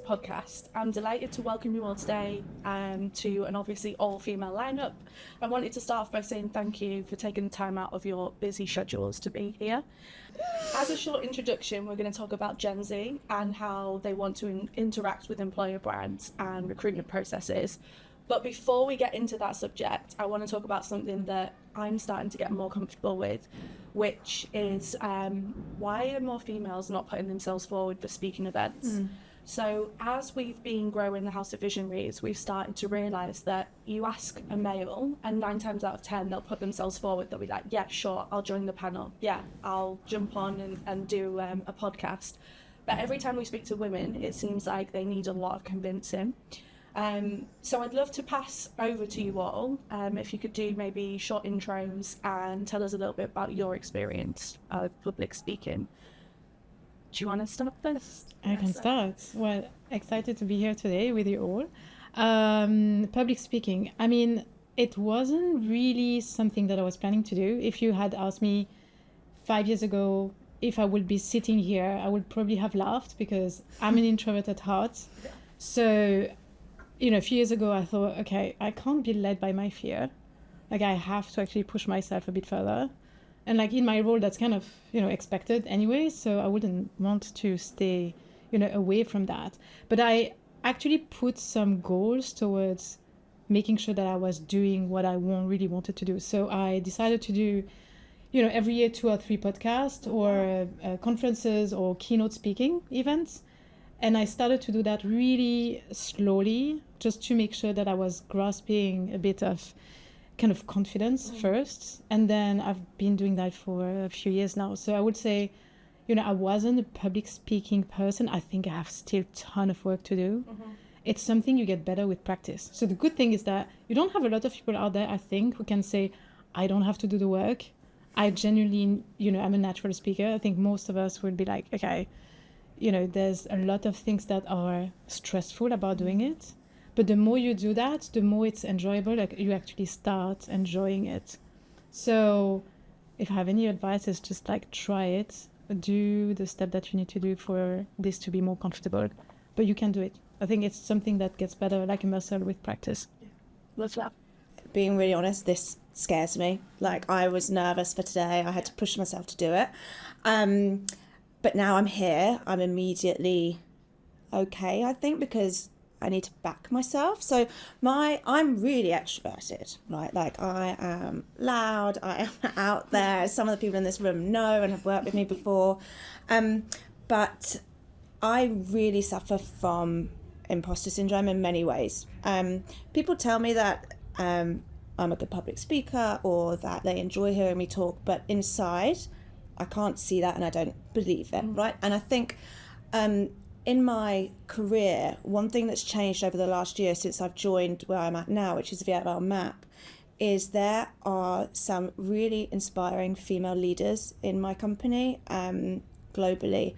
podcast. I'm delighted to welcome you all today to an obviously all-female lineup. I wanted to start off by saying thank you for taking the time out of your busy schedules to be here. As a short introduction, we're going to talk about Gen Z and how they want to interact with employer brands and recruitment processes. But before we get into that subject, I want to talk about something that I'm starting to get more comfortable with, which is why are more females not putting themselves forward for speaking events? So as we've been growing the House of Visionaries, we've started to realise that you ask a male and 9 times out of 10, they'll put themselves forward. They'll be like, yeah, sure, I'll join the panel. Yeah, I'll jump on and do a podcast. But every time we speak to women, it seems like they need a lot of convincing. So I'd love to pass over to you all, if you could do maybe short intros and tell us a little bit about your experience of public speaking. Do you want to start first? I can start. Well, excited to be here today with you all. Public speaking, I mean, it wasn't really something that I was planning to do. If you had asked me 5 years ago if I would be sitting here, I would probably have laughed because I'm an introvert at heart. So a few years ago, I thought, okay, I can't be led by my fear. Like, I have to actually push myself a bit further. And like in my role, that's kind of, expected anyway. So I wouldn't want to stay, away from that. But I actually put some goals towards making sure that I was doing what I really wanted to do. So I decided to do, every year 2 or 3 podcasts or conferences or keynote speaking events. And I started to do that really slowly, just to make sure that I was grasping a bit of kind of confidence first. And then I've been doing that for a few years now. So I would say, I wasn't a public speaking person. I think I have still a ton of work to do. It's something you get better with practice. So the good thing is that you don't have a lot of people out there, I think, who can say, I don't have to do the work. I genuinely, I'm a natural speaker. I think most of us would be like, okay, there's a lot of things that are stressful about doing it. But the more you do that, the more it's enjoyable. Like, you actually start enjoying it. So if I have any advice, it's just like, try it. Do the step that you need to do for this to be more comfortable. But you can do it. I think it's something that gets better, like a muscle, with practice. Let's laugh. Being really honest, this scares me. Like, I was nervous for today. I had to push myself to do it. But now I'm here, I'm immediately okay, I think, because I need to back myself. So I'm really extroverted, right? Like, I am loud, I am out there. Some of the people in this room know and have worked with me before. But I really suffer from imposter syndrome in many ways. People tell me that I'm a good public speaker or that they enjoy hearing me talk, but inside, I can't see that and I don't believe it, right? And I think in my career, one thing that's changed over the last year since I've joined where I'm at now, which is VML MAP, is there are some really inspiring female leaders in my company globally.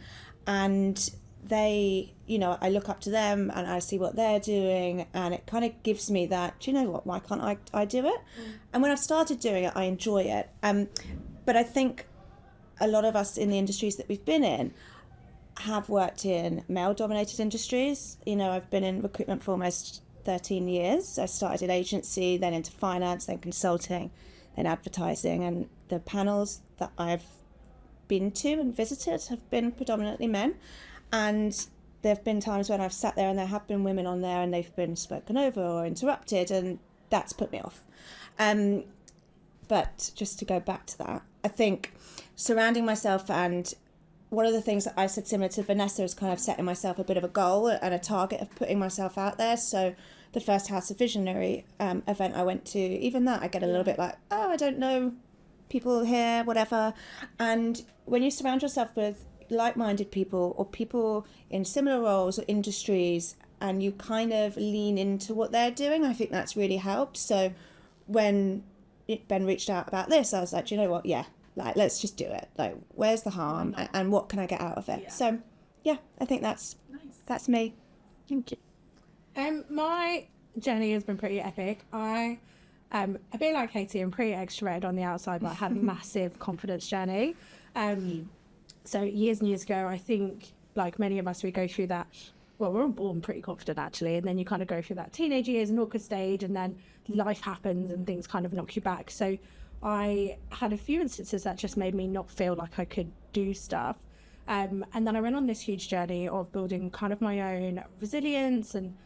And they, I look up to them and I see what they're doing and it kind of gives me that, do you know what, why can't I do it? And when I've started doing it, I enjoy it. But I think a lot of us in the industries that we've been in have worked in male-dominated industries. I've been in recruitment for almost 13 years. I started in agency, then into finance, then consulting, then advertising. And the panels that I've been to and visited have been predominantly men. And there have been times when I've sat there and there have been women on there and they've been spoken over or interrupted, and that's put me off. But just to go back to that, I think surrounding myself, and one of the things that I said similar to Vanessa is kind of setting myself a bit of a goal and a target of putting myself out there. So the first House of Visionary event I went to, even that I get a little bit like, oh, I don't know people here, whatever. And when you surround yourself with like-minded people or people in similar roles or industries and you kind of lean into what they're doing, I think that's really helped. So when Ben reached out about this, I was like, do you know what? Yeah, like, let's just do it. Like, where's the harm and what can I get out of it? Yeah. So, yeah, I think that's me. Thank you. My journey has been pretty epic. I a bit like Katy, I'm pretty extroverted on the outside, but I had a massive confidence journey. So years and years ago, I think, like many of us, we go through that well, we're all born pretty confident actually, and then you kind of go through that teenage years and awkward stage, and then life happens and things kind of knock you back. So I had a few instances that just made me not feel like I could do stuff. And then I went on this huge journey of building kind of my own resilience and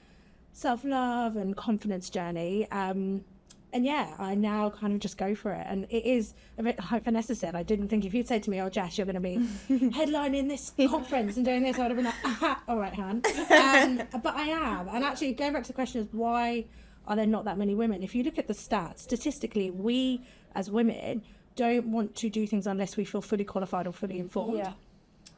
self-love and confidence journey. And yeah, I now kind of just go for it. And it is a bit like Vanessa said, I didn't think if you'd said to me, oh, Jess, you're going to be headlining this conference and doing this, I would have been like, aha, all right, Han. But I am. And actually, going back to the question is, why are there not that many women? If you look at the stats, statistically, we as women don't want to do things unless we feel fully qualified or fully informed. Yeah.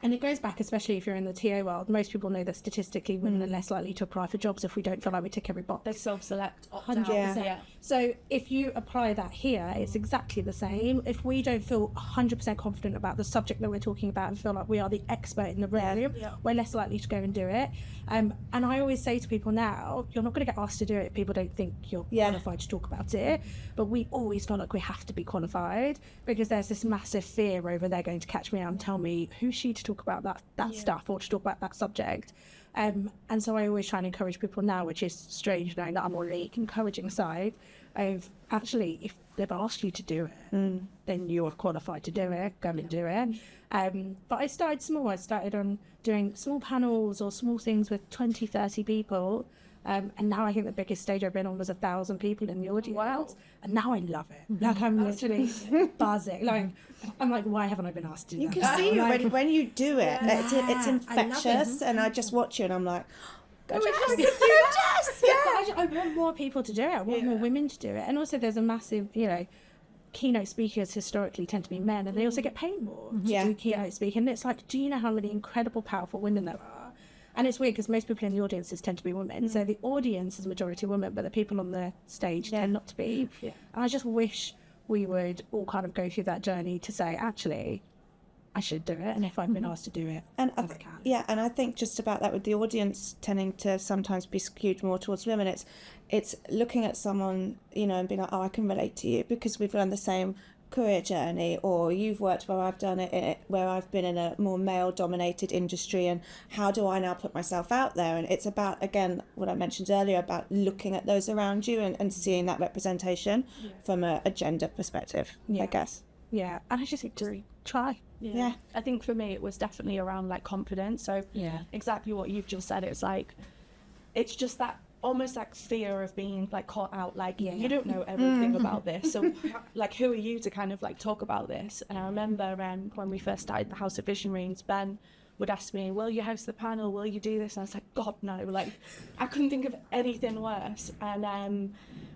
And it goes back, especially if you're in the TA world, most people know that statistically women are less likely to apply for jobs if we don't feel like we tick every box. They self-select. 100%. Yeah. So if you apply that here, it's exactly the same. If we don't feel 100% confident about the subject that we're talking about and feel like we are the expert in the room, we're less likely to go and do it. And I always say to people now, you're not going to get asked to do it if people don't think you're qualified to talk about it. But we always feel like we have to be qualified, because there's this massive fear over they're going to catch me out and tell me who's she to talk about that stuff or to talk about that subject. And so I always try and encourage people now, which is strange knowing that I'm on the encouraging side of, actually, if they've asked you to do it, then you're qualified to do it, go and do it. But I started small. I started on doing small panels or small things with 20, 30 people. And now I think the biggest stage I've been on was 1,000 people in the audience. And now I love it. Like, I'm literally buzzing. Like, I'm like, why haven't I been asked to do You that? can see it Like, when you do it. It's I love infectious, it. and I just watch you and I'm like, go Oh, Jess, we go could do that. Jess, Yeah, yeah. I want more people to do it. I want more women to do it. And also there's a massive, keynote speakers historically tend to be men, and they also get paid more to do keynote speaking. And it's like, do you know how many incredible, powerful women there are? And it's weird because most people in the audiences tend to be women. So the audience is majority women, but the people on the stage tend not to be. Yeah. And I just wish we would all kind of go through that journey to say, actually, I should do it. And if I've been asked to do it, And I can. and I think just about that, with the audience tending to sometimes be skewed more towards women, it's looking at someone, and being like, oh, I can relate to you because we've run the same career journey, or you've worked where I've done it, where I've been in a more male dominated industry, and how do I now put myself out there? And it's about, again, what I mentioned earlier about looking at those around you and seeing that representation from a gender perspective, I guess. Yeah. And I just think, just try. Yeah. I think for me it was definitely around like confidence. So exactly what you've just said. It's like, it's just that almost like fear of being like caught out, like you don't know everything about this, so like who are you to kind of like talk about this? And I remember when we first started the House of Visionaries, Ben would ask me, will you host the panel, will you do this? And I was like, God no, like I couldn't think of anything worse. And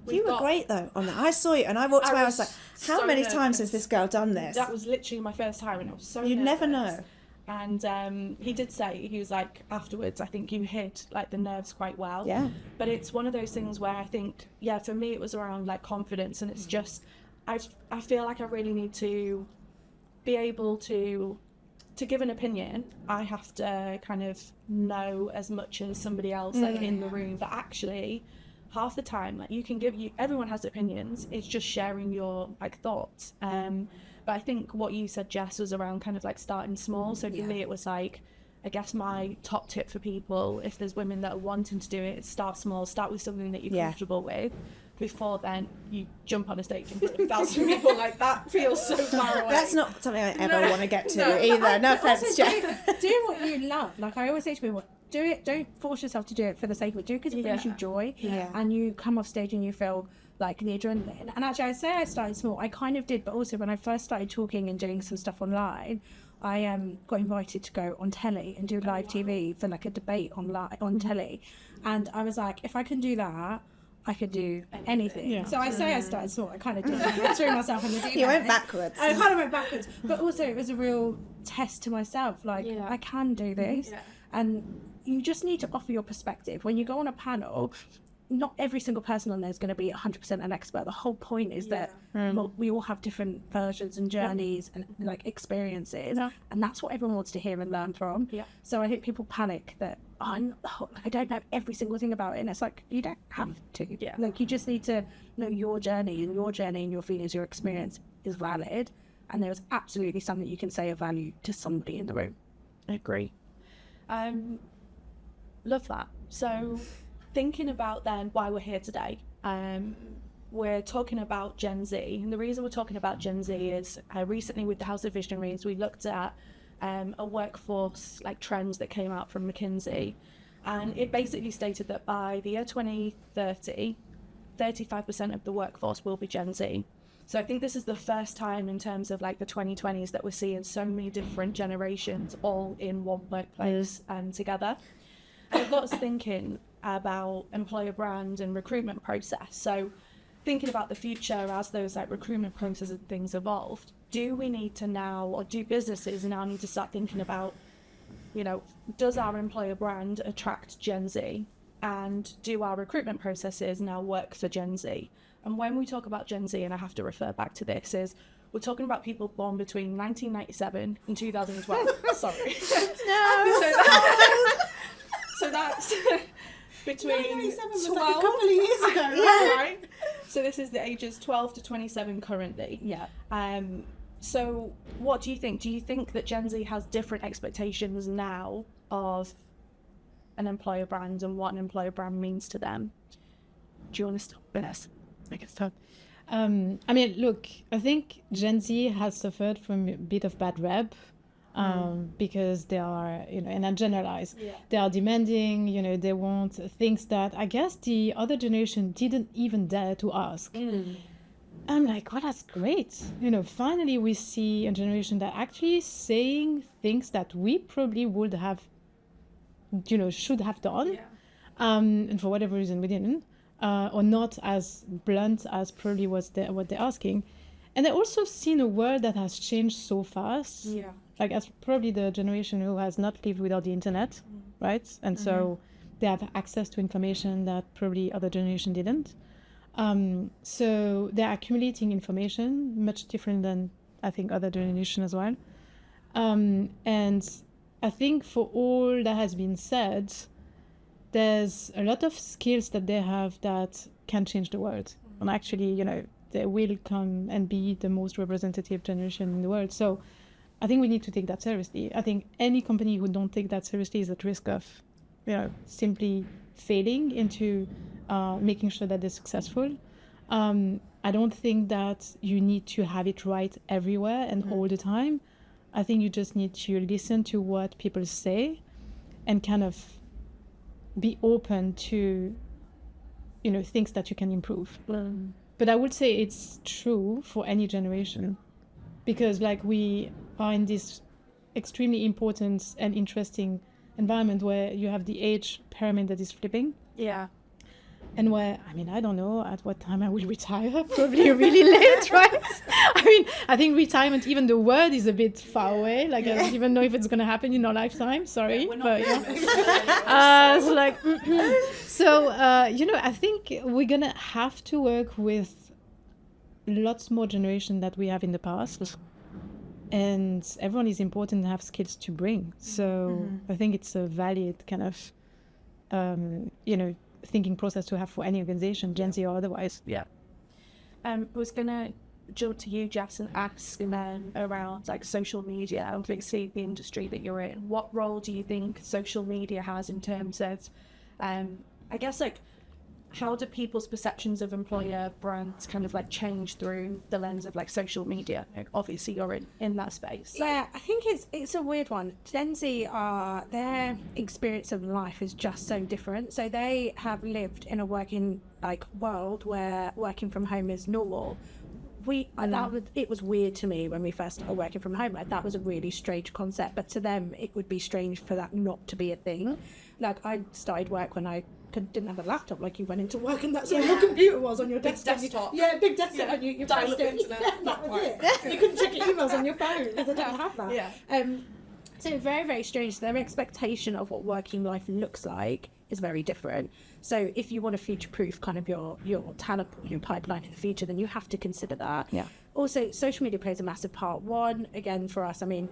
you were great though on that. I saw you and I walked away, I was like, how so many nervous. times has this girl done this? That was literally my first time, and I was so You never nervous. know. And he did say, he was like, afterwards, I think you hid like the nerves quite well. Yeah. But it's one of those things where I think, for me it was around like confidence, and it's just, I feel like I really need to be able to give an opinion. I have to kind of know as much as somebody else like in the room, but actually half the time like everyone has opinions, it's just sharing your like thoughts. But I think what you said, Jess, was around kind of like starting small. So for me, it was like, I guess my top tip for people, if there's women that are wanting to do it, start small, start with something that you're comfortable with. Before then, you jump on a stage in front of 1,000 people, like that feels so far away. That's not something I ever want to get to either. No offense, Jess. Do what you love. Like I always say to people, do it. Don't force yourself to do it for the sake of it. Do it because it brings you joy. Yeah. And you come off stage and you feel like the adrenaline. And actually, I say I started small. I kind of did, but also when I first started talking and doing some stuff online, I got invited to go on telly and do live TV for like a debate on telly. And I was like, if I can do that, I could do anything. Yeah. So I say I started small. I kind of did. I threw myself in the deep end. You went backwards. I kind of went backwards. But also it was a real test to myself. Like, I can do this. Yeah. And you just need to offer your perspective. When you go on a panel, not every single person on there is going to be 100% an expert. The whole point is that we all have different versions and journeys and like experiences, and that's what everyone wants to hear and learn from. So I think people panic that I don't know every single thing about it, and it's like, you don't have to. Like, you just need to know your journey and your feelings, your experience is valid, and there's absolutely something you can say of value to somebody in the room. I agree. Love that. So thinking about then why we're here today, we're talking about Gen Z. And the reason we're talking about Gen Z is recently with the House of Visionaries, we looked at a workforce like trends that came out from McKinsey. And it basically stated that by the year 2030, 35% of the workforce will be Gen Z. So I think this is the first time in terms of like the 2020s that we're seeing so many different generations all in one workplace and together. And it got us thinking about employer brand and recruitment process. So thinking about the future as those like recruitment processes and things evolved, do we need to now, or do businesses now need to start thinking about, you know, does our employer brand attract Gen Z? And do our recruitment processes now work for Gen Z? And when we talk about Gen Z, and I have to refer back to this, is we're talking about people born between 1997 and 2012. Sorry. So that's between 1997 was 12, like a couple of years ago, right? So this is the ages 12 to 27 currently. Yeah. So what do you think? Do you think that Gen Z has different expectations now of an employer brand and what an employer brand means to them? Do you want to start, Vanessa? Make it start. I mean, look, I think Gen Z has suffered from a bit of bad rep because they are, you know, and I generalize, they are demanding, you know, they want things that I guess the other generation didn't even dare to ask. I'm like, well, that's great. You know, finally we see a generation that actually saying things that we probably would have, you know, should have done. And for whatever reason we didn't. Or not as blunt as probably what they're asking. And I also seen a world that has changed so fast. Like as probably the generation who has not lived without the internet, right? And so they have access to information that probably other generation didn't. So they're accumulating information much different than I think other generation as well. And I think for all that has been said, there's a lot of skills that they have that can change the world. And actually, you know, they will come and be the most representative generation in the world. So I think we need to take that seriously. I think any company who don't take that seriously is at risk of, you know, simply failing into making sure that they're successful. I don't think that you need to have it right everywhere and all the time. I think you just need to listen to what people say and kind of be open to, you know, things that you can improve. But I would say it's true for any generation because like we are in this extremely important and interesting environment where you have the age pyramid that is flipping. And where, I mean, I don't know at what time I will retire, probably really late, right? I mean, I think retirement, even the word is a bit far away. Like, I don't even know if it's going to happen in our lifetime. Sorry. We're not but yeah. So like, so, you know, I think we're going to have to work with lots more generation that we have in the past. And everyone is important to have skills to bring. So I think it's a valid kind of, you know, thinking process to have for any organization, Gen Z or otherwise. I was gonna jump to you, Jess, and ask around like social media and obviously the industry that you're in. What role do you think social media has in terms of, I guess like, how do people's perceptions of employer brands kind of like change through the lens of like social media? Like, obviously you're in that space. Yeah, I think it's a weird one. Gen Z their experience of life is just so different. So they have lived in a working like world where working from home is normal. It was weird to me when we first started working from home. Like that was a really strange concept, but to them it would be strange for that not to be a thing. Like I started work when I didn't have a laptop, like you went into work and that's where your computer was on your desktop. Big desktop, and you pressed it. That was it. You couldn't check your emails on your phone because I didn't have that. So very, very strange. Their expectation of what working life looks like is very different. So if you want to future-proof kind of your talent, your pipeline in the future, then you have to consider that. Also, social media plays a massive part. One, again, for us, I mean,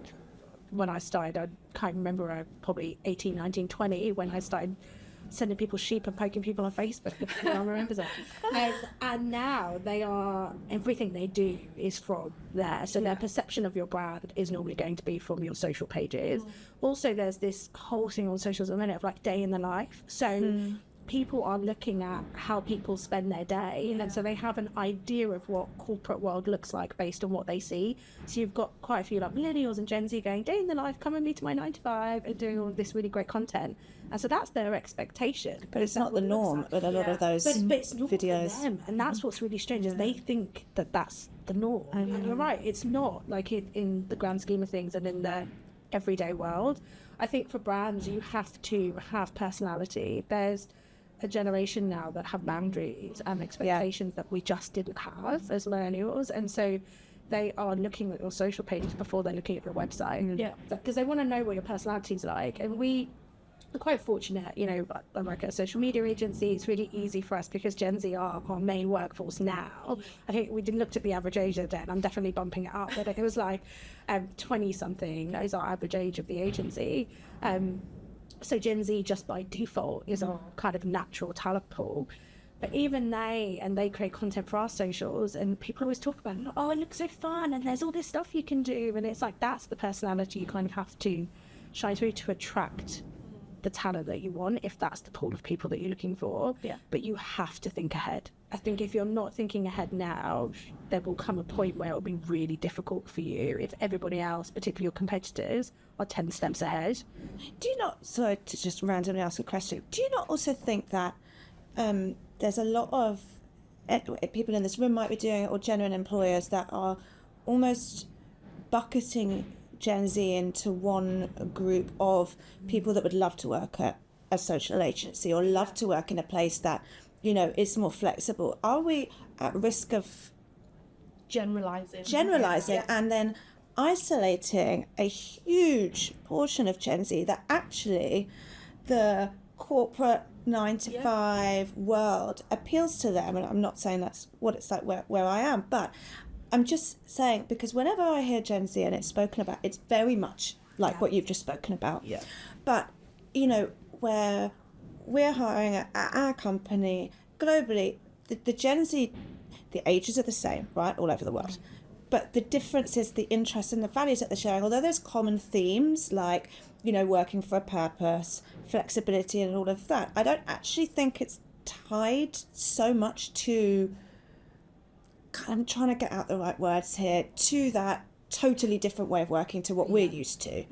when I started, I can't remember, probably 18, 19, 20, when I started sending people sheep and poking people on Facebook. If anyone remembers it. And now everything they do is from there. So their perception of your brand is normally going to be from your social pages. Also, there's this whole thing on socials at the minute of like day in the life. So people are looking at how people spend their day, and so they have an idea of what corporate world looks like based on what they see. So you've got quite a few like millennials and Gen Z going day in the life, come with me to my 9 to 5, and doing all of this really great content, and so that's their expectation. But it's not the norm with a lot of those But it's not videos. for them, and that's what's really strange is they think that that's the norm. And you're right, it's not, like in the grand scheme of things and in the everyday world. I think for brands, you have to have personality. There's a generation now that have boundaries and expectations that we just didn't have as millennials, and so they are looking at your social pages before they're looking at your website, because they want to know what your personality's like. And we are quite fortunate, you know, I work at a social media agency. It's really easy for us because Gen Z are our main workforce now. I think we looked at the average age of the day, and I'm definitely bumping it up, but it was like 20 something is our average age of the agency. So Gen Z just by default is our kind of natural talent pool. But even they create content for our socials, and people always talk about, oh, it looks so fun and there's all this stuff you can do. And it's like, that's the personality you kind of have to shine through to attract the talent that you want, if that's the pool of people that you're looking for. But you have to think ahead. I think if you're not thinking ahead now, there will come a point where it'll be really difficult for you if everybody else, particularly your competitors, are 10 steps ahead. Do you not, sorry to just randomly ask a question, do you not also think that there's a lot of people in this room might be doing it, or genuine employers that are almost bucketing Gen Z into one group of people that would love to work at a social agency or love to work in a place that, you know, is more flexible? Are we at risk of generalizing and then isolating a huge portion of Gen Z that actually the corporate 9 to 5 world appeals to them? And I'm not saying that's what it's like where I am, but I'm just saying, because whenever I hear Gen Z and it's spoken about, it's very much like what you've just spoken about. But, you know, where we're hiring at our company globally, the Gen Z, the ages are the same, right, all over the world. But the difference is the interests and the values that they're sharing. Although there's common themes like, you know, working for a purpose, flexibility and all of that, I don't actually think it's tied so much to, I'm trying to get out the right words here, to that totally different way of working to what we're used to.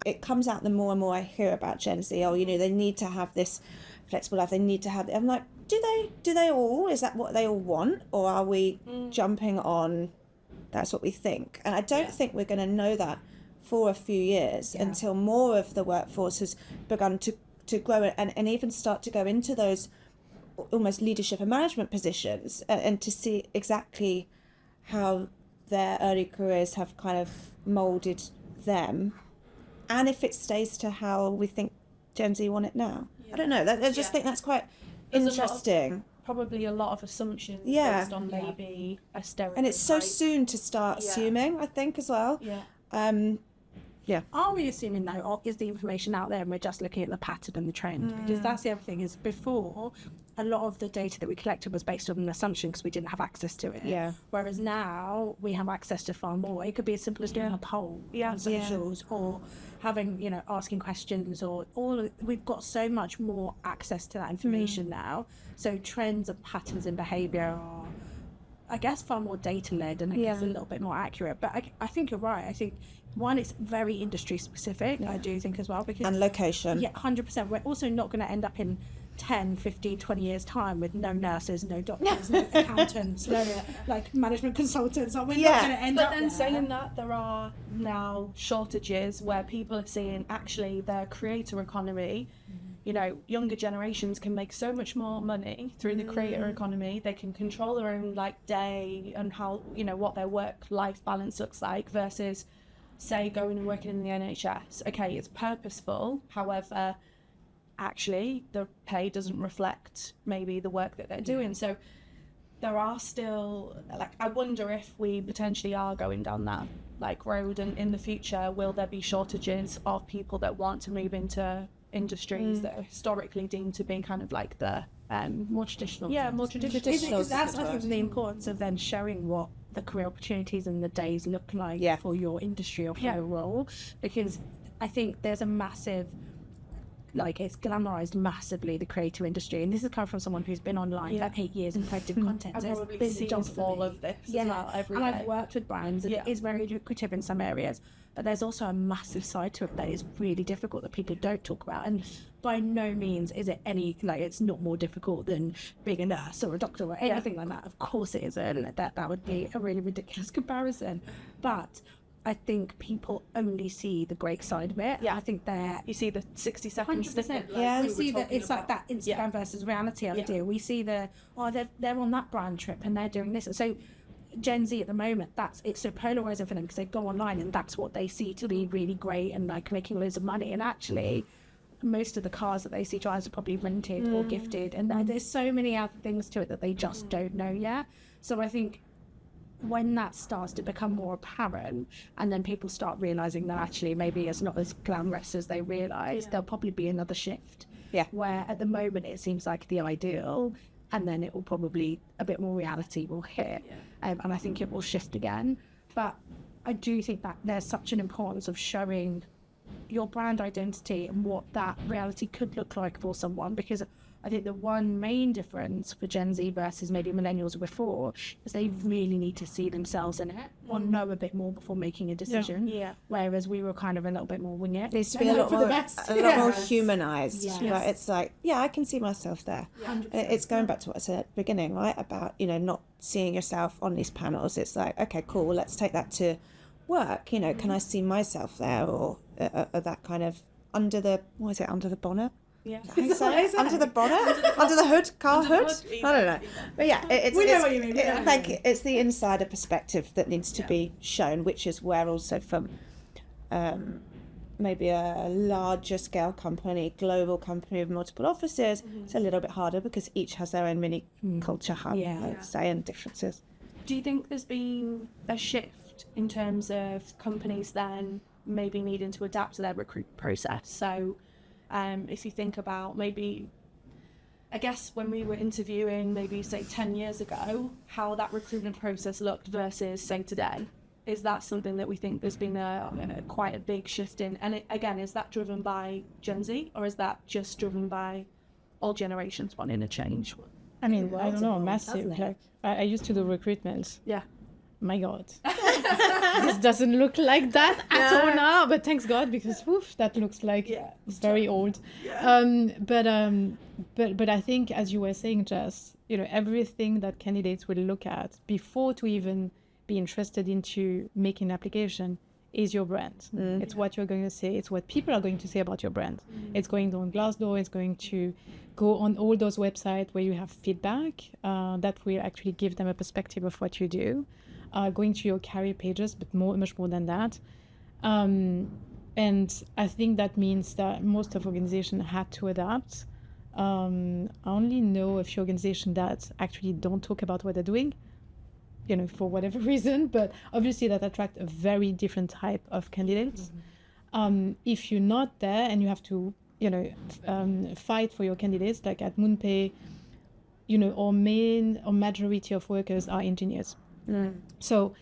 It comes out the more and more I hear about Gen Z, oh, you know, they need to have this flexible life, they need to have, I'm like, do they all? Is that what they all want? Or are we jumping on, that's what we think? And I don't think we're going to know that for a few years until more of the workforce has begun to grow and even start to go into those almost leadership and management positions, and to see exactly how their early careers have kind of moulded them, and if it stays to how we think Gen Z want it now. I don't know. I just think that's quite interesting. Probably a lot of assumptions based on maybe a stereotype. And it's so soon to start assuming, I think, as well. Are we assuming though, or is the information out there and we're just looking at the pattern and the trend? Because that's the other thing, is before, a lot of the data that we collected was based on an assumption because we didn't have access to it. Whereas now we have access to far more. It could be as simple as doing a poll on socials, or having, you know, asking questions, or we've got so much more access to that information now. So trends and patterns in behaviour are, I guess, far more data led, and I guess a little bit more accurate. But I think you're right. I think, one, it's very industry specific, I do think as well, because and location. 100%. We're also not going to end up in 10, 15, 20 years time with no nurses, no doctors, no accountants, no like management consultants. We're not going to end up. But then saying that, there are now shortages where people are seeing actually their creator economy. You know, younger generations can make so much more money through the creator economy. They can control their own like day and how, you know, what their work-life balance looks like, versus, say, going and working in the NHS. Okay, it's purposeful. However, actually, the pay doesn't reflect maybe the work that they're doing. So there are still, like, I wonder if we potentially are going down that like road, and in the future, will there be shortages of people that want to move into industries that are historically deemed to be kind of like the more traditional. Yeah, more traditional. Traditional That's, I sector. think, the importance of then showing what the career opportunities and the days look like for your industry or for your role, because I think there's a massive, like, it's glamorized massively, the creative industry, and this is coming from someone who's been online for 8 years in creative content. I've So it's probably been seen jobs for all me. of this as Yeah, well every and day. I've worked with brands, and it is very lucrative in some areas, but there's also a massive side to it that is really difficult that people don't talk about. And by no means is it any, like, it's not more difficult than being a nurse or a doctor or anything like that. Of course it isn't. That would be a really ridiculous comparison. But I think people only see the great side of it. Yeah. I think they're You see the 60-second 100%. snippet. Yeah. We see that it's like that Instagram versus reality idea. We see they're on that brand trip and they're doing this. And so Gen Z at the moment, it's so polarizing for them because they go online and that's what they see to be really great and like making loads of money. And actually, most of the cars that they see drives are probably rented or gifted. And there's so many other things to it that they just don't know yet. So I think when that starts to become more apparent and then people start realizing that actually maybe it's not as glamorous as they realize, there'll probably be another shift. Yeah. Where at the moment it seems like the ideal, and then it will probably, a bit more reality will hit. And I think it will shift again. But I do think that there's such an importance of showing your brand identity and what that reality could look like for someone, because I think the one main difference for Gen Z versus maybe millennials before is they really need to see themselves in it or know a bit more before making a decision. Yeah. Whereas we were kind of a little bit more wing it. It needs to be and a hope lot for the more, best. a lot more humanized. Yes. Right? It's like, I can see myself there. It's going back to what I said at the beginning, right? About, not seeing yourself on these panels. It's like, okay, cool. Well, let's take that to work. Can I see myself there, or that kind of under the bonnet? Yeah. Under the bonnet, under the hood, car hood. I don't know, but it's We know what you mean. thank you. It's the insider perspective that needs to be shown, which is where also from maybe a larger scale company, global company with multiple offices, it's a little bit harder because each has their own mini culture hub, I'd say, and differences. Do you think there's been a shift in terms of companies then maybe needing to adapt to their recruitment process? So if you think about maybe, I guess when we were interviewing maybe say 10 years ago, how that recruitment process looked versus say today, is that something that we think there's been quite a big shift in? And again, is that driven by Gen Z, or is that just driven by all generations wanting a change? I mean, I don't know, massive. doesn't it? Like, I used to do recruitment. Yeah. My God, this doesn't look like that at all now. But thanks God, because woof, that looks like very old. But I think, as you were saying, Jess, everything that candidates will look at before to even be interested into making an application is your brand. It's what you're going to say. It's what people are going to say about your brand. It's going on Glassdoor. It's going to go on all those websites where you have feedback that will actually give them a perspective of what you do. Going to your career pages, but much more than that. And I think that means that most of organizations had to adapt. I only know a few organizations that actually don't talk about what they're doing, for whatever reason, but obviously that attract a very different type of candidates. If you're not there and you have to, fight for your candidates, like at MoonPay, our majority of workers are engineers. So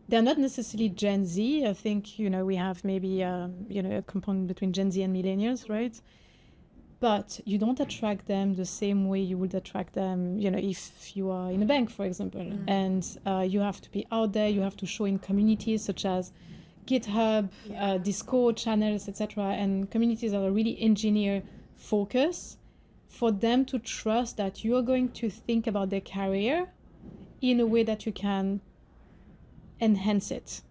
they're not necessarily Gen Z. I think, we have maybe, a component between Gen Z and millennials, right? But you don't attract them the same way you would attract them, if you are in a bank, for example. And you have to be out there. You have to show in communities such as GitHub, Discord channels, etc. And communities that are really engineer focused for them to trust that you are going to think about their career in a way that you can enhance it.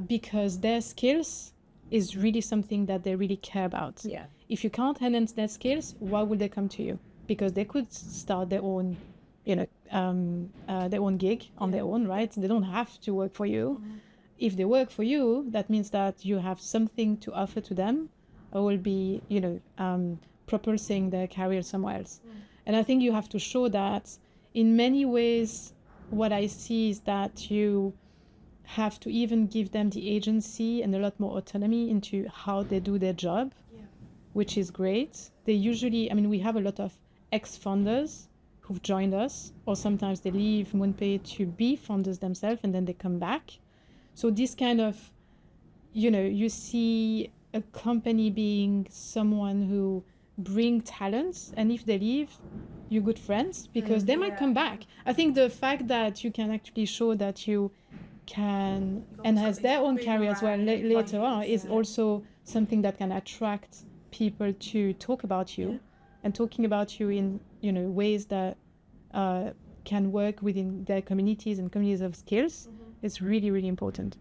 Because their skills is really something that they really care about. If you can't enhance their skills, why would they come to you? Because they could start their own, their own gig on their own, right? They don't have to work for you. If they work for you, that means that you have something to offer to them, or will be, propulsing their career somewhere else. And I think you have to show that. In many ways, what I see is that you have to even give them the agency and a lot more autonomy into how they do their job. which is great. They usually, I mean, we have a lot of ex-founders who've joined us, or sometimes they leave MoonPay to be founders themselves and then they come back. So this kind of, you know, you see a company being someone who bring talents, and if they leave, you're good friends because they might come back. I think the fact that you can actually show that you can enhance their own career as well later on is also something that can attract people to talk about you and talking about you in, you know, ways that can work within their communities and communities of skills. It's really, really important.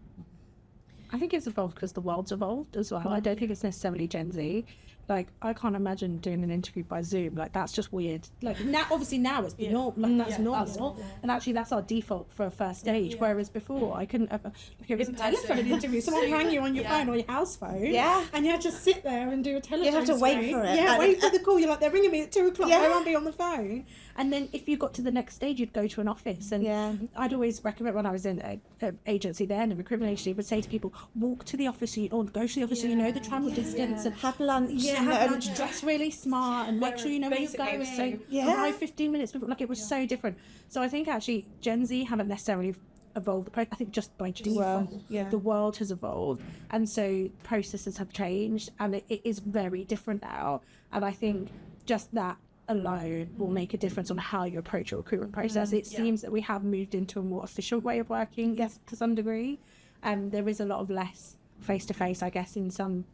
I think it's evolved because the world's evolved as well. I don't think it's necessarily Gen Z. Like, I can't imagine doing an interview by Zoom. Like, that's just weird. Like, now, obviously now it's the norm. Like, that's normal. And actually, that's our default for a first stage. Whereas before, I couldn't ever... Like, it was a telephone interview. Someone rang you on your phone or your house phone. Yeah. And you had to sit there and do a telephone You have to wait for it. Yeah, wait for the call. You're like, they're ringing me at 2 o'clock. Yeah. I won't be on the phone. And then if you got to the next stage, you'd go to an office. And I'd always recommend, when I was in an agency then, a recruitment agency, would say to people, walk to the office or go to the office so you know the travel distance. And have lunch. have lunch, dress really smart and make sure you know where you're going. So, arrive 15 minutes before. Like, it was so different. So I think actually Gen Z haven't necessarily evolved. I think just by default, the world has evolved, and so processes have changed, and it is very different now. And I think just that alone will make a difference on how you approach your recruitment process. It seems that we have moved into a more efficient way of working, to some degree. There is a lot of less face-to-face, I guess,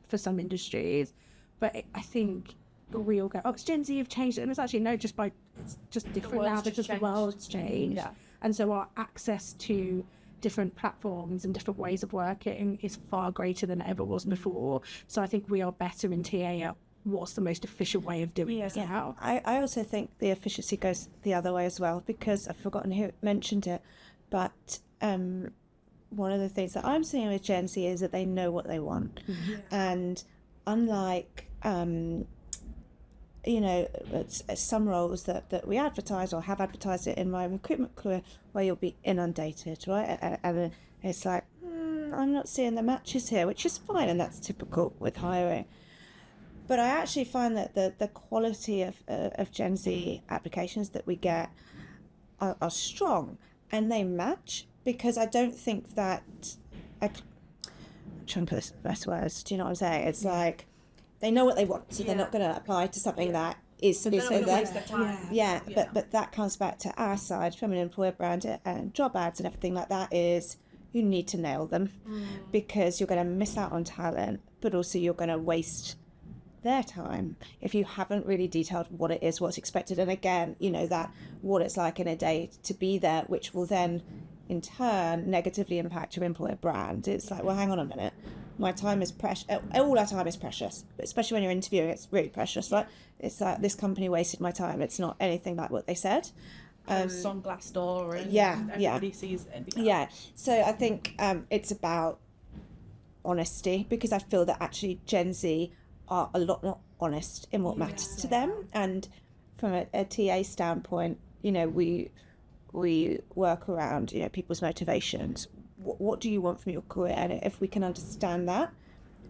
for some industries. But I think we all go, oh, it's Gen Z have changed it. And it's actually, no, it's just different now because the world's changed. Yeah. And so our access to different platforms and different ways of working is far greater than it ever was before. So I think we are better in TA at what's the most efficient way of doing this now. I also think the efficiency goes the other way as well, because I've forgotten who mentioned it, but one of the things that I'm seeing with Gen Z is that they know what they want. And unlike you know, some roles that we advertise or have advertised it in my recruitment career, where you'll be inundated, right? And it's like, I'm not seeing the matches here, which is fine, and that's typical with hiring. But I actually find that the quality of Gen Z applications that we get are strong, and they match, because I don't think that... I'm trying to put this in the best words. Do you know what I'm saying? It's like, they know what they want, so they're not going to apply to something that is there. But that comes back to our side from an employer brand and job ads and everything like that, is you need to nail them, because you're going to miss out on talent, but also you're going to waste their time if you haven't really detailed what it is, what's expected, and again, you know, that what it's like in a day to be there, which will then in turn negatively impact your employer brand. It's like, well, hang on a minute, my time is precious. All our time is precious, but especially when you're interviewing, it's really precious, right? It's like, this company wasted my time. It's not anything like what they said. On Glassdoor, and everybody sees it. So I think it's about honesty, because I feel that actually Gen Z are a lot more honest in what matters to them. And from a TA standpoint, you know, we work around, you know, people's motivations. What do you want from your career? And if we can understand that,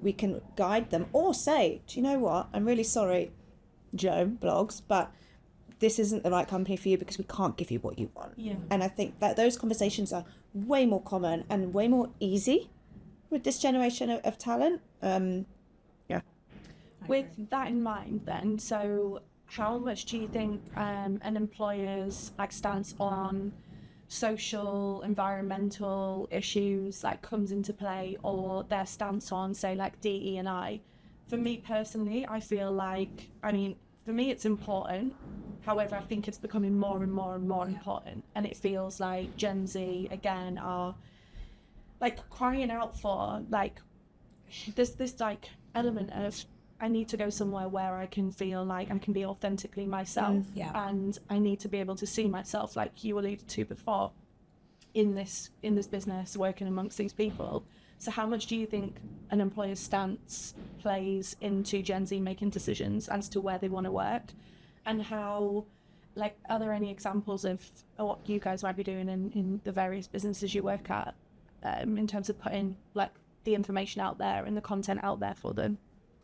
we can guide them, or say, do you know what, I'm really sorry, Joe Blogs, but this isn't the right company for you because we can't give you what you want. And I think that those conversations are way more common and way more easy with this generation of talent. With that in mind then, so how much do you think an employer's stance on social, environmental issues comes into play, or their stance on, say, DE&I? For me personally, I feel for me it's important. However, I think it's becoming more and more and more important, and it feels like Gen Z again are crying out for this element of, I need to go somewhere where I can feel like I can be authentically myself, and I need to be able to see myself, like you alluded to before, in this business, working amongst these people. So how much do you think an employer's stance plays into Gen Z making decisions as to where they want to work, and how, are there any examples of what you guys might be doing in the various businesses you work at, in terms of putting the information out there and the content out there for them?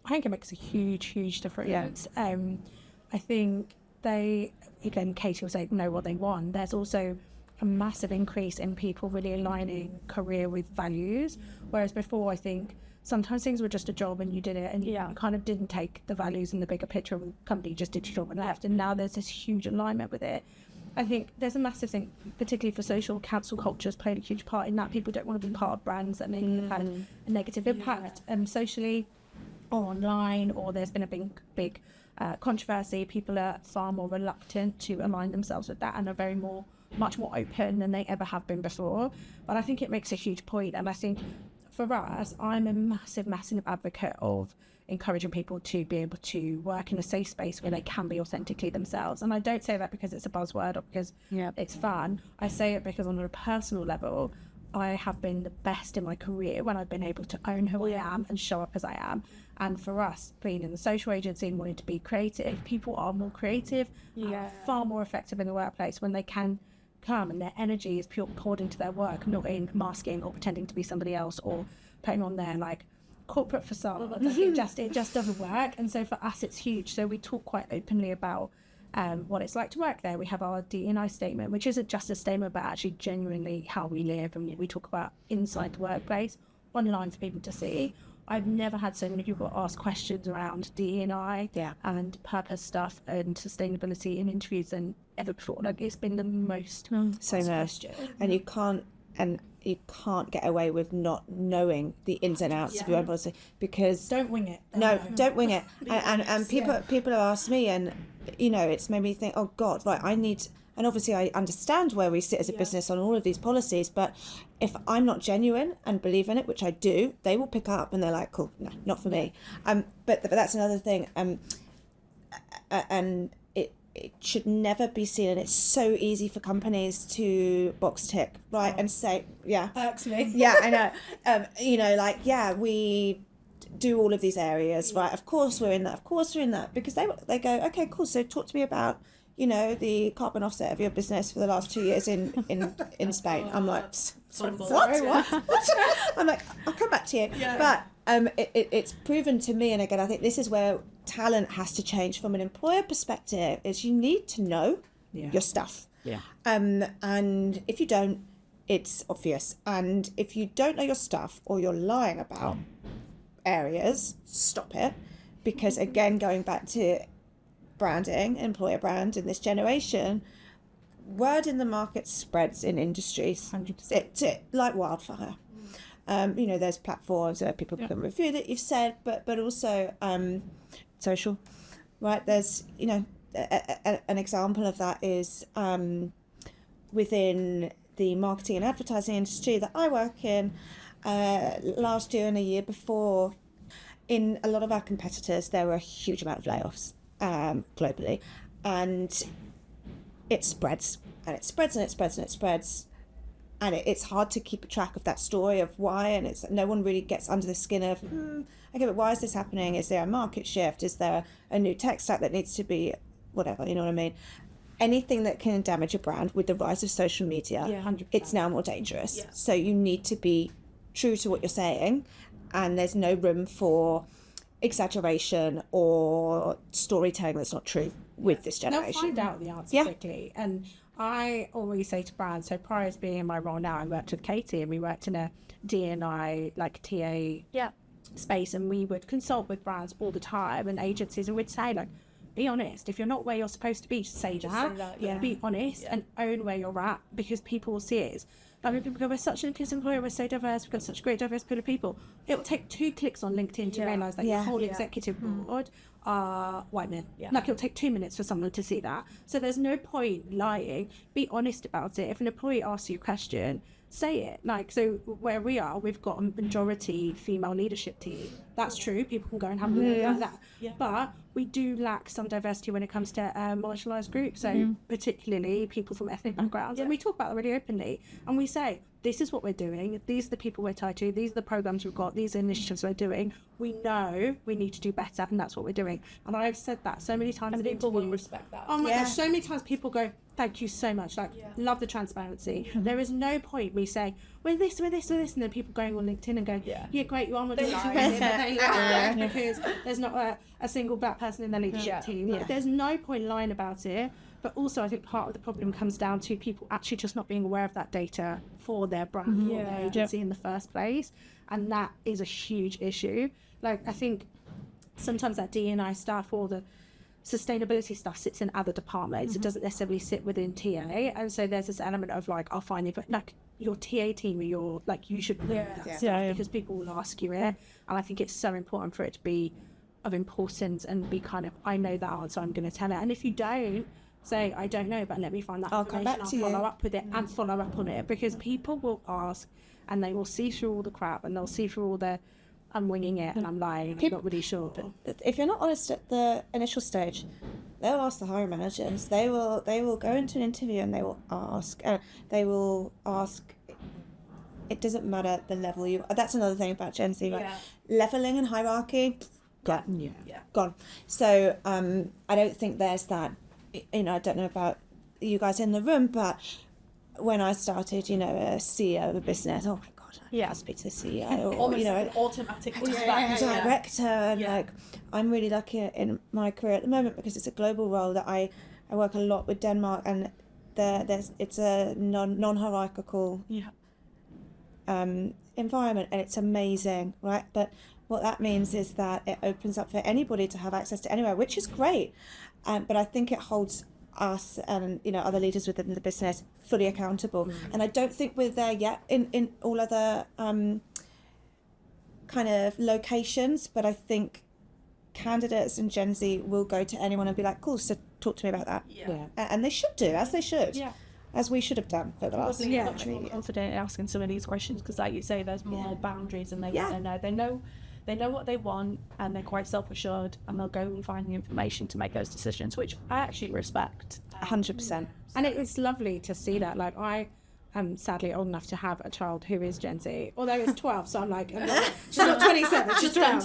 I think it makes a huge difference. I think again, Katie will say know what they want. There's also a massive increase in people really aligning career with values, whereas before I think sometimes things were just a job and you did it and you kind of didn't take the values and the bigger picture of the company, you just did your job and left, and now there's this huge alignment with it. I think there's a massive thing, particularly for social, cancel culture has played a huge part in that. People don't want to be part of brands that have had a negative impact socially or online, or there's been a big controversy. People are far more reluctant to align themselves with that and are much more open than they ever have been before. But I think it makes a huge point, and I think for us, I'm a massive advocate of encouraging people to be able to work in a safe space where they can be authentically themselves. And I don't say that because it's a buzzword or because it's fun. I say it because on a personal level, I have been the best in my career when I've been able to own who I am and show up as I am. And for us, being in the social agency and wanting to be creative, people are more creative, far more effective in the workplace when they can come and their energy is poured into their work, not in masking or pretending to be somebody else or putting on their like corporate facade. It just doesn't work. And so for us, it's huge. So we talk quite openly about what it's like to work there. We have our D&I statement, which isn't just a statement, but actually genuinely how we live, and we talk about inside the workplace online for people to see. I've never had so many people ask questions around D&I and purpose stuff and sustainability in interviews than ever before. Like, it's been the most question. And you can't get away with not knowing the ins and outs of your own policy, because don't wing it. Don't wing it. And people have asked me, and it's made me think, oh God, right, and obviously I understand where we sit as a business on all of these policies, but if I'm not genuine and believe in it, which I do, they will pick up and they're like, cool, no, not for me. But that's another thing. And it should never be seen, and it's so easy for companies to box tick, right, and say, irks me. I know. We do all of these areas, right? Of course we're in that, because they go, okay, cool. So talk to me about the carbon offset of your business for the last 2 years in Spain. I'm like, what? I'm like, I'll come back to you. But it's proven to me, and again, I think this is where talent has to change from an employer perspective, is you need to know your stuff. And if you don't, it's obvious. And if you don't know your stuff, or you're lying about areas, stop it. Because again, going back to branding, employer brand in this generation, word in the market spreads in industries 100%. Like wildfire. There's platforms where people can review that you've said, but also social, right? There's an example of that is within the marketing and advertising industry that I work in. Last year and a year before, in a lot of our competitors, there were a huge amount of layoffs globally, and it spreads, and it spreads, and it spreads, and it spreads, and it's hard to keep track of that story of why, and no one really gets under the skin of okay, but why is this happening? Is there a market shift? Is there a new tech stack that needs to be whatever, you know what I mean? Anything that can damage a brand with the rise of social media, 100%. It's now more dangerous. So you need to be true to what you're saying, and there's no room for exaggeration or storytelling that's not true with this generation. They'll find out the answer quickly. And I always say to brands, so prior to being in my role now, I worked with Katie, and we worked in a D&I, like TA space, and we would consult with brands all the time and agencies, and we'd say, like, be honest. If you're not where you're supposed to be, say that. Be honest and own where you're at, because people will see it. I mean, people go, we're such an inclusive employer, we're so diverse, we've got such a great diverse pool of people. It will take 2 clicks on LinkedIn to realise that your whole executive board are white men. Like, it'll take 2 minutes for someone to see that. So there's no point lying. Be honest about it. If an employee asks you a question, say it. Like, so where we are, we've got a majority female leadership team. That's true. People can go and have a look at that. But we do lack some diversity when it comes to marginalised groups, so particularly people from ethnic backgrounds. And we talk about that really openly. And we say, this is what we're doing. These are the people we're tied to. These are the programs we've got. These are initiatives we're doing. We know we need to do better, and that's what we're doing. And I've said that so many times. And in people will interviews. respect that. Oh my gosh, so many times people go, thank you so much. Like, love the transparency. There is no point me saying, we're this, and then people going on LinkedIn and going, yeah great, you're on with it. But they lie because there's not a single black person in the leadership team. Like, there's no point lying about it. But also, I think part of the problem comes down to people actually just not being aware of that data for their brand or their agency in the first place. And that is a huge issue. Like, I think sometimes that D&I stuff or the sustainability stuff sits in other departments. It doesn't necessarily sit within TA. And so there's this element of like, I'll find it, but like your TA team or your, like, you should know that stuff because people will ask you it. And I think it's so important for it to be of importance and be kind of, I know that answer, I'm going to tell it. And if you don't, say, I don't know, but let me find that I'll information. come back to you. Follow up with it and follow up on it, because people will ask and they will see through all the crap and they'll see through all the, I'm winging it and I'm lying, I'm not really sure. If you're not honest at the initial stage, they'll ask the hiring managers. They will go into an interview and they will ask. It doesn't matter the level you. That's another thing about Gen Z, right? Leveling and hierarchy, gone. Gone. So I don't think there's that. I don't know about you guys in the room, but when I started, a CEO of a business, oh my God, I can't speak to the CEO, or, An automatic director, and like, I'm really lucky in my career at the moment because it's a global role that I work a lot with Denmark, and it's a non-hierarchical environment, and it's amazing, right? But what that means is that it opens up for anybody to have access to anywhere, which is great. But I think it holds us and other leaders within the business fully accountable. And I don't think we're there yet in all other kind of locations. But I think candidates and Gen Z will go to anyone and be like, "Cool, so talk to me about that." And they should do, as they should. As we should have done for the last much more confident in asking some of these questions because, like you say, there's more boundaries and they want to know. They know what they want and they're quite self-assured and they'll go and find the information to make those decisions, which I actually respect. 100%. And it's lovely to see that. Like, I am sadly old enough to have a child who is Gen Z, although it's 12, so I'm like, she's not 27, she's 12.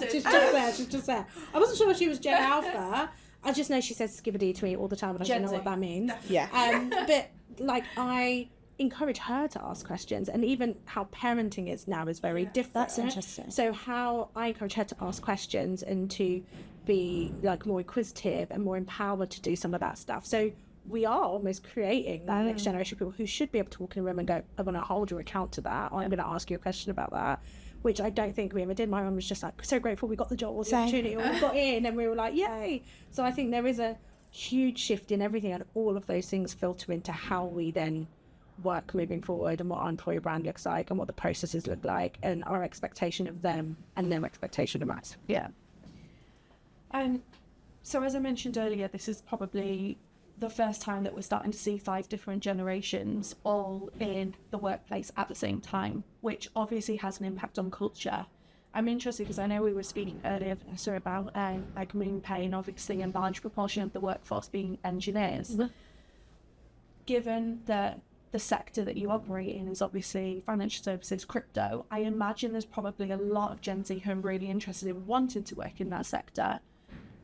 She's just there. I wasn't sure if she was Gen Alpha. I just know she says skibbity to me all the time, but I don't know what that means. But like, I encourage her to ask questions, and even how parenting is now is very different. That's interesting. So how I encourage her to ask questions and to be like more inquisitive and more empowered to do some of that stuff. So we are almost creating that next generation of people who should be able to walk in a room and go, I want to hold your account to that, or I'm going to ask you a question about that, which I don't think we ever did. My mum was just like, so grateful we got the job or the opportunity, or we got in, and we were like, yay. So I think there is a huge shift in everything, and all of those things filter into how we then work moving forward, and what our employer brand looks like, and what the processes look like, and our expectation of them and their expectation of us. So as I mentioned earlier, this is probably the first time that we're starting to see 5 different generations all in the workplace at the same time, which obviously has an impact on culture. I'm interested because I know we were speaking earlier, Vanessa, about like MoonPay, and obviously a large proportion of the workforce being engineers. Given that the sector that you operate in is obviously financial services, crypto, I imagine there's probably a lot of Gen Z who are really interested in wanting to work in that sector.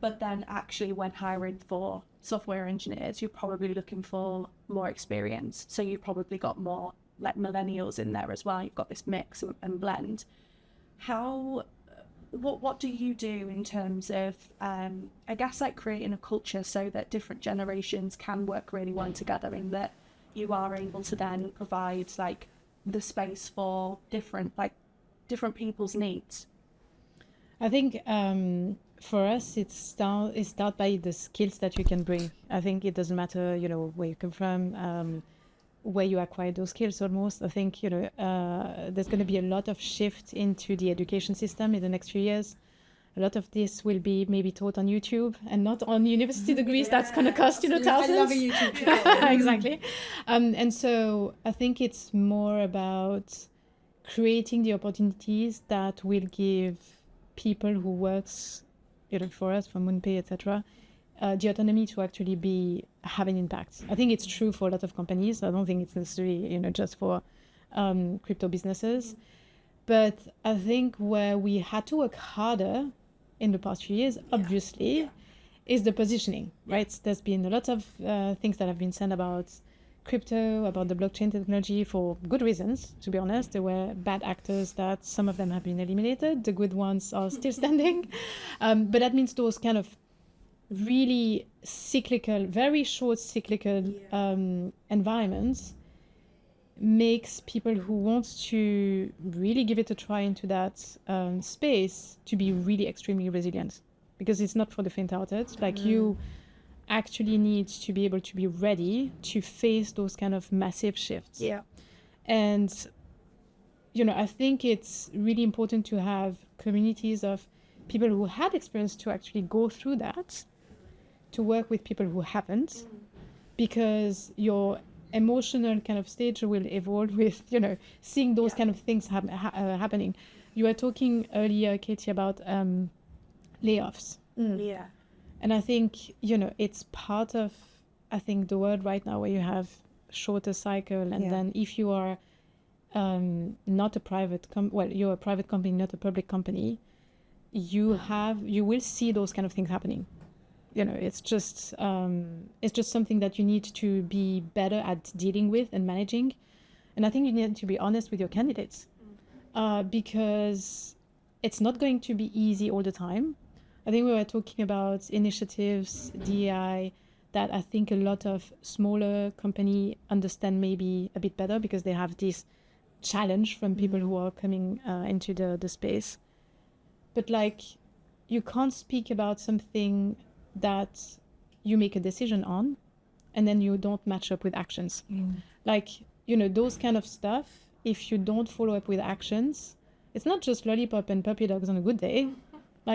But then actually when hiring for software engineers, you're probably looking for more experience. So you've probably got more like millennials in there as well. You've got this mix and blend. What do you do in terms of, I guess, like creating a culture so that different generations can work really well together, in that you are able to then provide like the space for different people's needs? I think for us, it start by the skills that you can bring. I think it doesn't matter, where you come from, where you acquire those skills almost. I think, there's going to be a lot of shift into the education system in the next few years. A lot of this will be maybe taught on YouTube and not on university degrees. That's going to cost, thousands. I love a YouTube tutorial. Exactly. And so I think it's more about creating the opportunities that will give people who works for us, for MoonPay, etc., the autonomy to actually have an impact. I think it's true for a lot of companies. I don't think it's necessarily, just for crypto businesses. But I think where we had to work harder in the past few years, obviously, is the positioning, right? There's been a lot of things that have been said about crypto, about the blockchain technology for good reasons, to be honest. There were bad actors that some of them have been eliminated. The good ones are still standing. But that means those kind of really cyclical, very short cyclical environments makes people who want to really give it a try into that space to be really extremely resilient, because it's not for the faint-hearted. Like you actually need to be able to be ready to face those kind of massive shifts. And I think it's really important to have communities of people who had experience to actually go through that, to work with people who haven't, because your emotional kind of stage will evolve with, seeing those kind of things happening. You were talking earlier, Katy, about layoffs. And I think, it's part of, the world right now where you have shorter cycle. And then if you are not a private you're a private company, not a public company, you will see those kind of things happening. It's just something that you need to be better at dealing with and managing. And I think you need to be honest with your candidates, because it's not going to be easy all the time. I think we were talking about initiatives, DEI, that I think a lot of smaller companies understand maybe a bit better, because they have this challenge from people who are coming into the space. But you can't speak about something that you make a decision on and then you don't match up with actions. Those kind of stuff, if you don't follow up with actions, it's not just lollipop and puppy dogs on a good day.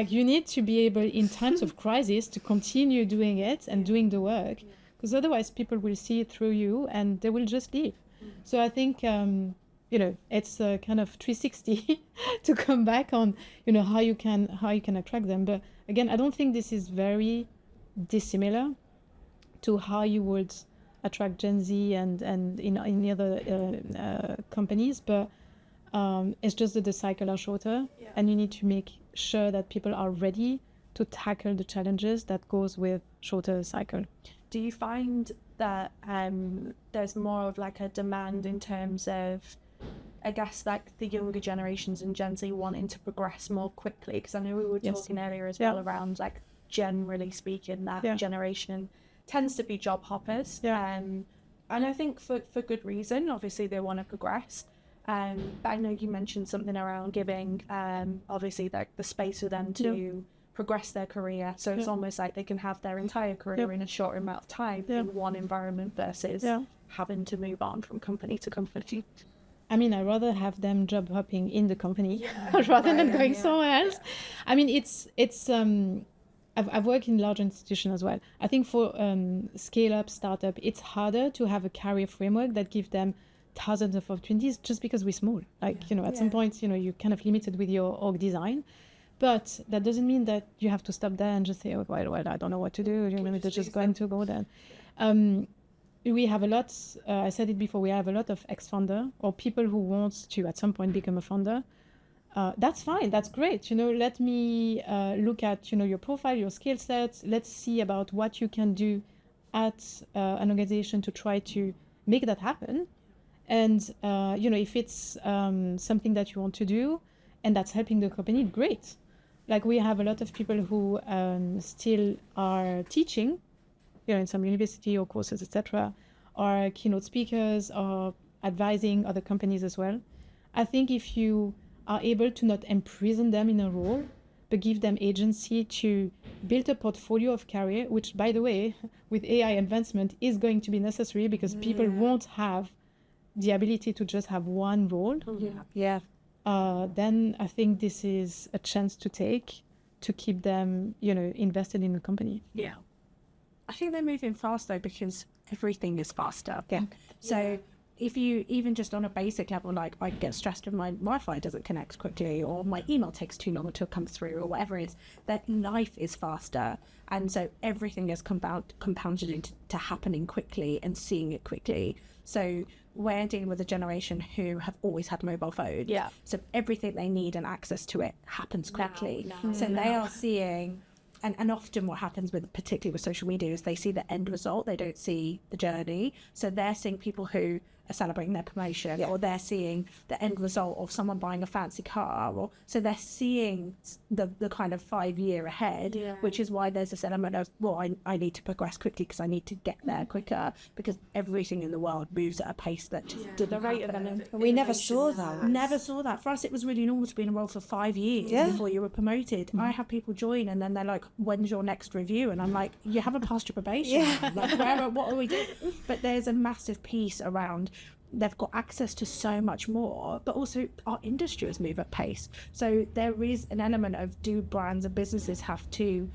You need to be able, in times of crisis, to continue doing it and doing the work, because otherwise people will see it through you and they will just leave. So I think it's a kind of 360 to come back on how you can attract them. But again, I don't think this is very dissimilar to how you would attract Gen Z and in other companies, but it's just that the cycle are shorter, and you need to make sure that people are ready to tackle the challenges that goes with shorter cycle. Do you find that there's more of a demand in terms of, I guess, the younger generations and Gen Z wanting to progress more quickly? Because I know we were talking earlier as well around, generally speaking, that generation tends to be job hoppers. And I think for good reason. Obviously, they want to progress. But I know you mentioned something around giving, obviously, the space for them to progress their career. So it's almost like they can have their entire career in a short amount of time in one environment versus having to move on from company to company. I mean, I'd rather have them job hopping in the company rather than going somewhere else. I mean, it's I've worked in large institutions as well. I think for scale up, startup, it's harder to have a career framework that gives them thousands of opportunities, just because we're small. At some point, you're kind of limited with your org design. But that doesn't mean that you have to stop there and just say, oh, well, I don't know what to do. They're just going to go there. We have a lot, I said it before, we have a lot of ex-founder or people who want to at some point become a founder. That's fine. That's great. Let me look at, your profile, your skill sets. Let's see about what you can do at an organization to try to make that happen. And, if it's something that you want to do and that's helping the company, great. We have a lot of people who still are teaching, in some university or courses, etc., or keynote speakers or advising other companies as well. I think if you are able to not imprison them in a role, but give them agency to build a portfolio of career, which, by the way, with AI advancement is going to be necessary, because people won't have the ability to just have one role. Then I think this is a chance to take to keep them, invested in the company. I think they're moving fast though, because everything is faster. So if you, even just on a basic level, like I get stressed if my Wi-Fi doesn't connect quickly, or my email takes too long to come through, or whatever it is, that life is faster. And so everything is compounded into happening quickly and seeing it quickly. So we're dealing with a generation who have always had mobile phones. Yeah. So everything they need and access to it happens quickly. So they are seeing, and often what happens with, particularly with social media, is they see the end result, they don't see the journey. So they're seeing people who are celebrating their promotion, or they're seeing the end result of someone buying a fancy car, or so they're seeing the kind of 5 year ahead, which is why there's this element of, well, I need to progress quickly because I need to get there quicker, because everything in the world moves at a pace that just didn't happen. We never saw that. Never saw that. For us, it was really normal to be in a role for 5 years before you were promoted. I have people join and then they're like, when's your next review? And I'm like, you haven't passed your probation. Like, what are we doing? But there's a massive piece around, they've got access to so much more, but also our industry has moved at pace. So there is an element of, do brands and businesses have to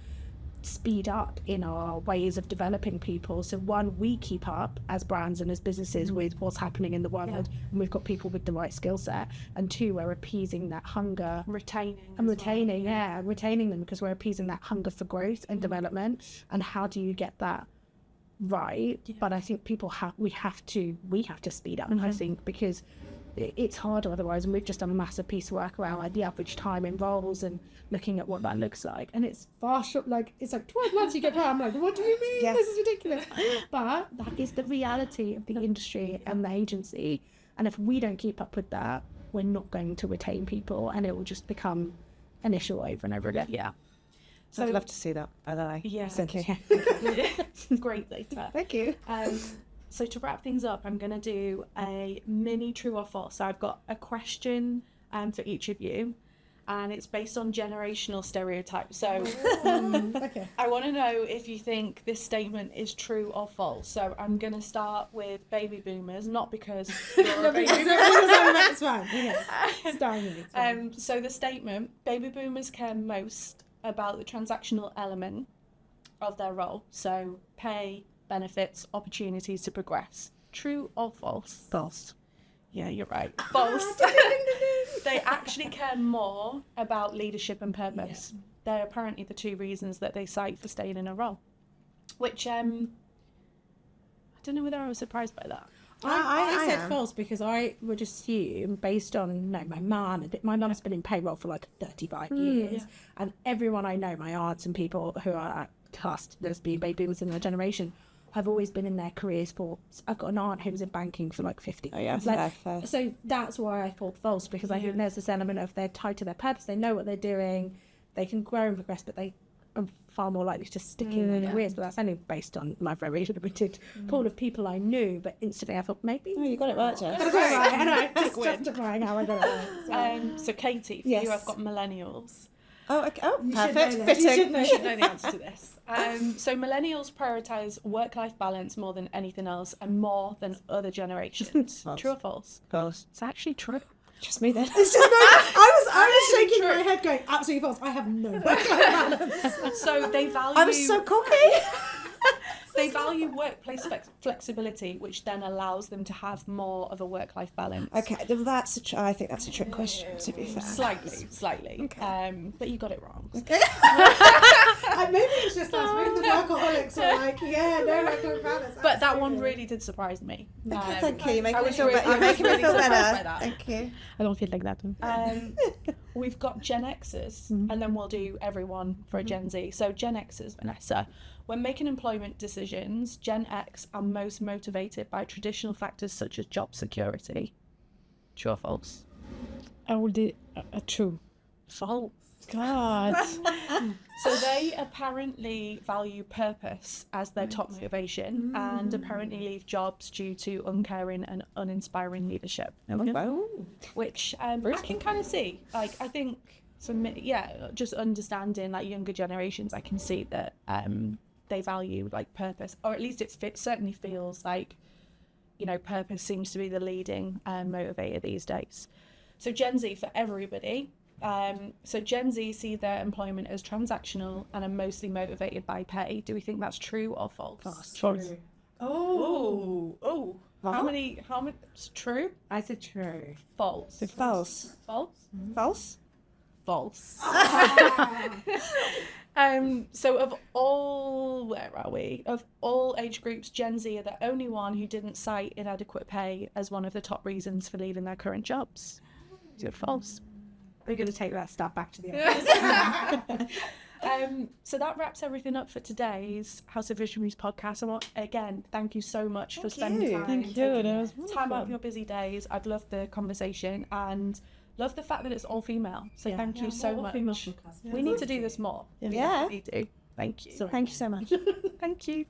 speed up in our ways of developing people? So one, we keep up as brands and as businesses with what's happening in the world, and we've got people with the right skill set. And two, we're appeasing that hunger, retaining them, because we're appeasing that hunger for growth and development. And how do you get that right? But I think we have to speed up, I think, because it's harder otherwise. And we've just done a massive piece of work around like the average time in roles and looking at what that looks like, and it's far short. Like, it's like 12 months you get paid. I'm like, what do you mean? This is ridiculous. But that is the reality of the industry and the agency, and if we don't keep up with that, we're not going to retain people, and it will just become an issue over and over again. So I'd love to see that, by the way. Greatly. Thank you. So to wrap things up, I'm going to do a mini true or false. So I've got a question for each of you, and it's based on generational stereotypes. So I want to know if you think this statement is true or false. So I'm going to start with baby boomers, not because you're a baby boomer. It's fine. So the statement, baby boomers care most about the transactional element of their role. So pay, benefits, opportunities to progress. True or false? False. Yeah, you're right. False. They actually care more about leadership and purpose. They're apparently the two reasons that they cite for staying in a role. Which, I don't know whether I was surprised by that. I said false because I would assume, based on my mum's been in payroll for like 35 years, and everyone I know, my aunts and people who are classed as being baby boomers in their generation, have always been in their careers for. I've got an aunt who was in banking for like 50 years. Fair. So that's why I thought false, because I think there's this element of they're tied to their purpose, they know what they're doing, they can grow and progress, but they are far more likely to stick in their careers. But that's only based on my very limited pool of people I knew. But instantly I thought, maybe. Oh, you got it right, Jess. I know, just justifying how I got it right. So Katie, for you, I've got millennials. Oh, okay. Oh, You perfect. should know this. Fitting. You should know the answer to this. So millennials prioritise work-life balance more than anything else and more than other generations. False. True or false? False. It's actually true. Just me then. It's just I was shaking my head going, absolutely false. I have no work-life balance. So they value... I was so cocky. They value workplace flexibility, which then allows them to have more of a work-life balance. Okay, I think that's a trick question, to be fair. Slightly. Okay. But you got it wrong. Okay. Maybe it's just us. We're the workaholics are like, no work-life balance. But that one really did surprise me. Okay, thank you. You're I making me was feel really- better. I You're was making me really feel surprised by better. that. Thank you. I don't feel like that. We've got Gen Xers, and then we'll do everyone for a Gen Z. So Gen Xers, Vanessa. When making employment decisions, Gen X are most motivated by traditional factors such as job security. True or false? I will do true. False. God. So they apparently value purpose as their top motivation and apparently leave jobs due to uncaring and uninspiring leadership. Which I can kind of see. Like, I think, for me, just understanding like younger generations, I can see that they value like purpose, or at least it certainly feels like, purpose seems to be the leading motivator these days. So Gen Z for everybody. So Gen Z see their employment as transactional and are mostly motivated by pay. Do we think that's true or false? False. Oh. How many, true? I said true. False. False. False? False. False. So of all, where are we? Of all age groups, Gen Z are the only one who didn't cite inadequate pay as one of the top reasons for leaving their current jobs. Is it false? We're going to take that stuff back to the office. So that wraps everything up for today's House of Visionaries podcast. And again, thank you so much for spending time. Thank you. That was Time out of wonderful. your busy days. I've loved the conversation and love the fact that it's all female. So thank you so much. We need to do this more. Yeah. We do. Thank you. Thank you so much. Thank you.